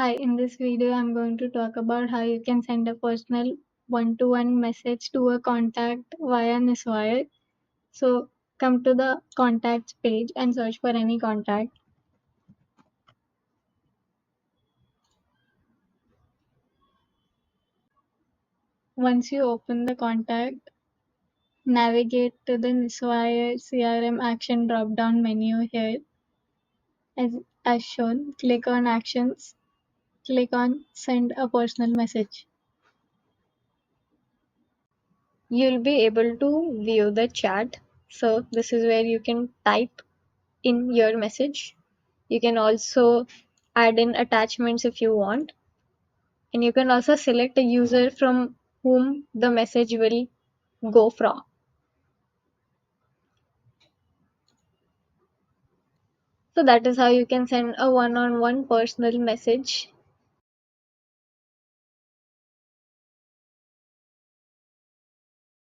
Hi, in this video, I'm going to talk about how you can send a personal one-to-one message to a contact via NisWire. So come to the contacts page and search for any contact. Once you open the contact, navigate to the NisWire CRM action drop-down menu here as, as shown. Click on Actions, click on Send a personal message. You'll be able to view the chat. So this is where you can type in your message. You can also add in attachments if you want. And you can also select a user from whom the message will go from. So that is how you can send a one-on-one personal message